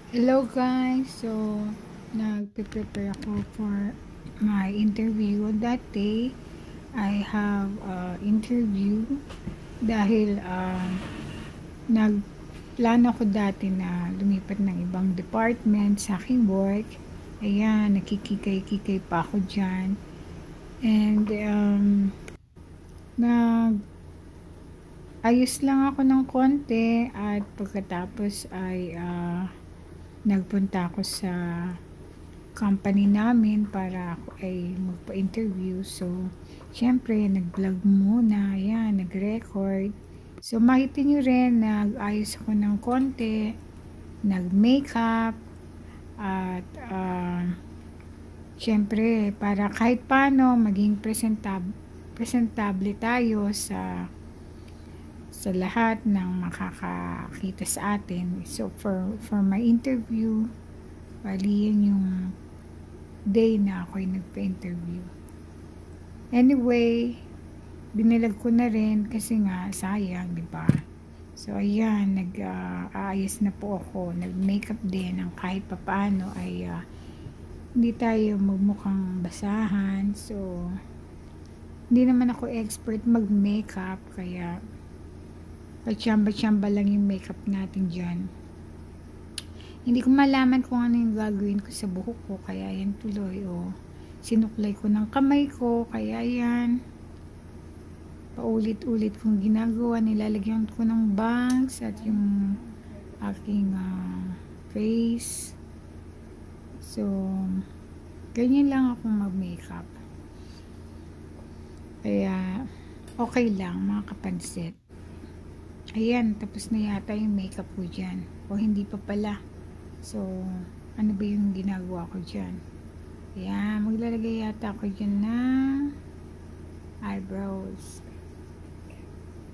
Hello guys! So, nagpe-prepare ako for my interview. That day, I have interview dahil nagplano ko dati na lumipat ng ibang department sa aking work. Ayan, nakikikay-kikay pa ako dyan. And, ayos lang ako ng konti at pagkatapos ay nagpunta ako sa company namin para ako ay magpa-interview. So, syempre, nag-vlog muna. Ayan, nag-record. So, makita nyo rin, nag-ayos ako ng konti, nag-makeup, at syempre, para kahit paano, maging presentable tayo sa lahat ng makakakita sa atin. So, for my interview, bali yun yung day na ako'y nagpa-interview. Anyway, binilag ko na rin kasi nga, sayang, di ba? So, ayan, nag-aayos na po ako. Nag-makeup din ng kahit papaano ay hindi tayo magmukhang basahan. So, hindi naman ako expert mag-makeup, kaya patsamba-tsamba lang yung makeup natin dyan. Hindi ko malaman kung ano yung gagawin ko sa buhok ko, kaya yan tuloy. Sinuklay ko ng kamay ko, kaya yan. Paulit-ulit kong ginagawa, nilalagyan ko ng bangs at yung aking face. So, ganyan lang ako mag-makeup. Kaya, okay lang mga kapansit. Ayan, tapos na yata yung makeup ko dyan. O hindi pa pala. So, ano ba yung ginagawa ko dyan? Ayan, maglalagay yata ako dyan ng eyebrows.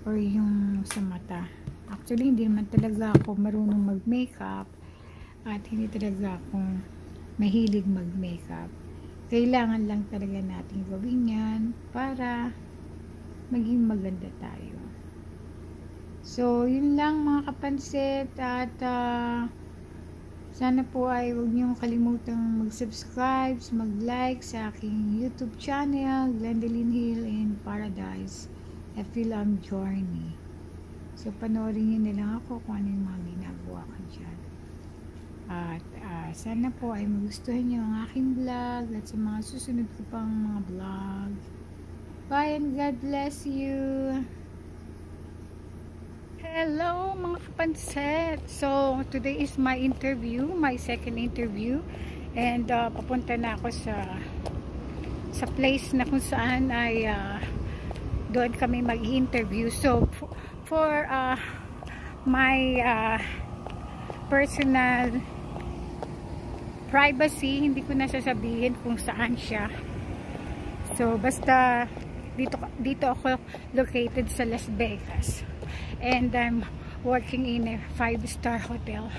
Or yung sa mata. Actually, hindi naman talaga ako marunong mag-makeup. At hindi talaga ako mahilig mag-makeup. Kailangan lang talaga natin gawin yan para maging maganda tayo. So, yun lang mga kapansit at sana po ay huwag niyong kalimutang mag-subscribe, mag-like sa aking YouTube channel, Glendalyn Hill in Paradise, a Film Journey. So, panoorin niyo na lang ako kung ano yung mga ginagawa ko dyan. At sana po ay magustuhan niyo ang aking vlog at sa mga susunod ko pang mga vlog. Bye and God bless you! Hello mga kapansit! So, today is my interview, my second interview. And papunta na ako sa place na kung saan ay doon kami mag-interview. So, for my personal privacy, hindi ko na sasabihin kung saan siya. So, basta dito ako located sa Las Vegas. And I'm working in a 5-star hotel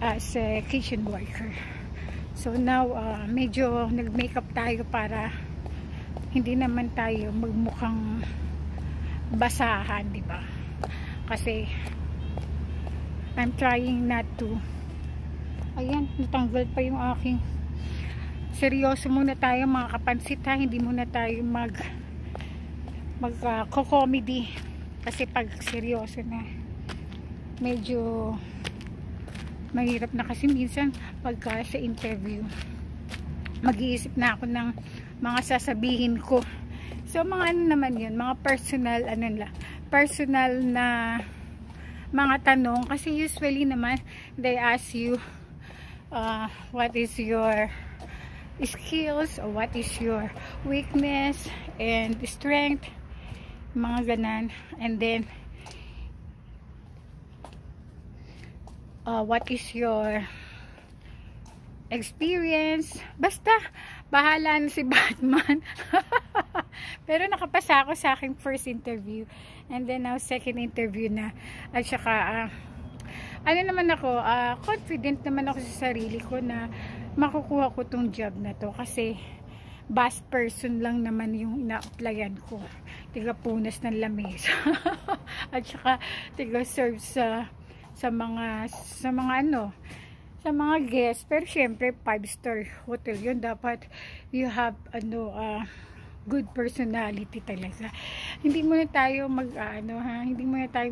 as a kitchen worker. So now medyo nag-makeup tayo para hindi naman tayo magmukhang basahan, di ba? Kasi I'm trying not to. Ayan, natanggal pa yung aking. Seryoso muna tayo mga kapansit ha, hindi muna tayo mag-comedy. Kasi pag seryoso na, medyo mahirap na kasi minsan pagka sa interview, mag-iisip na ako ng mga sasabihin ko. So mga ano naman yun, mga personal na mga tanong. Kasi usually naman, they ask you, what is your skills, or what is your weakness and strength, mga ganan. And then what is your experience, basta bahala na si Batman. Pero nakapasa ako sa aking first interview, and then now second interview na. At saka ano naman ako, confident naman ako sa sarili ko na makukuha ko tong job na to, kasi bus person lang naman yung ina-applyan ko, tiga punas ng lamesa at saka tiga serve sa mga ano, sa mga guests. Pero syempre 5-star hotel yun, dapat you have good personality talaga. Hindi muna tayo hindi muna tayo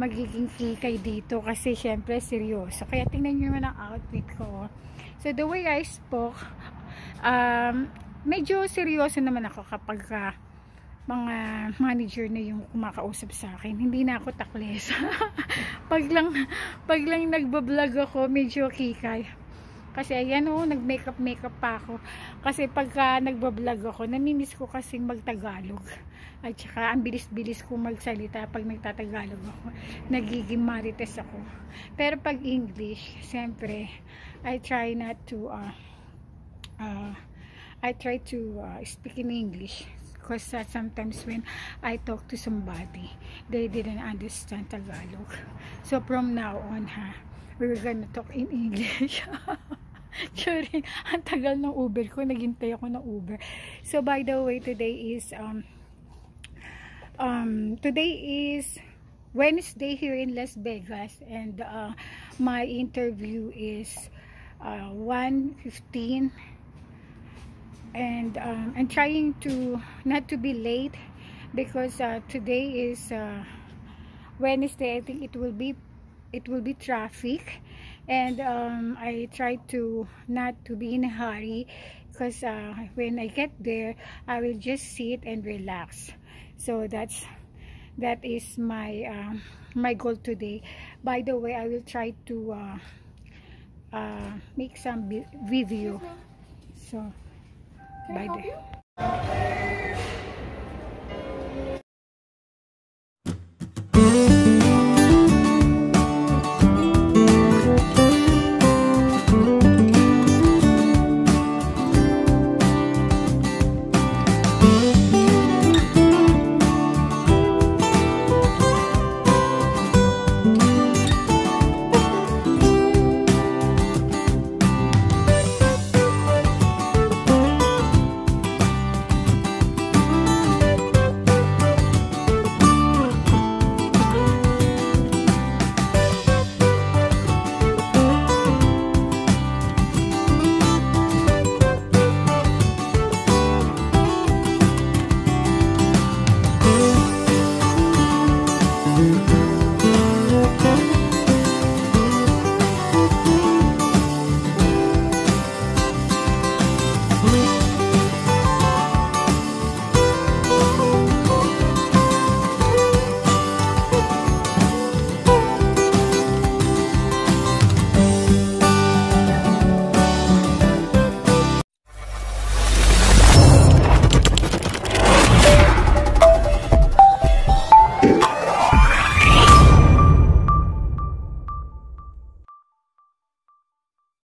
magiging kikay dito kasi syempre seryoso. Kaya tingnan niyo naman ang outfit ko. So the way I spoke, medyo seryoso naman ako kapag mga manager na yung kumakausap sa akin. Hindi na ako takles. pag lang nagbablog ako, medyo kikay. Kasi ayan nag-makeup pa ako. Kasi pagka nagbablog ako, namimiss ko kasing magtagalog. At saka ang bilis-bilis ko magsalita pag nagtatagalog ako. Nagiging marites ako. Pero pag English, siyempre, I try to speak in English. Because sometimes when I talk to somebody, they didn't understand Tagalog. So from now on, we're gonna talk in English. Sorry, ang tagal ng Uber ko, naghintay ako ng Uber. So by the way, today is Wednesday here in Las Vegas, and my interview is 1:15, and I'm trying to not to be late because today is Wednesday. I think it will be traffic, and I try to not to be in a hurry because when I get there, I will just sit and relax. So that is my goal today. By the way, I will try to make some video. So Can I help you?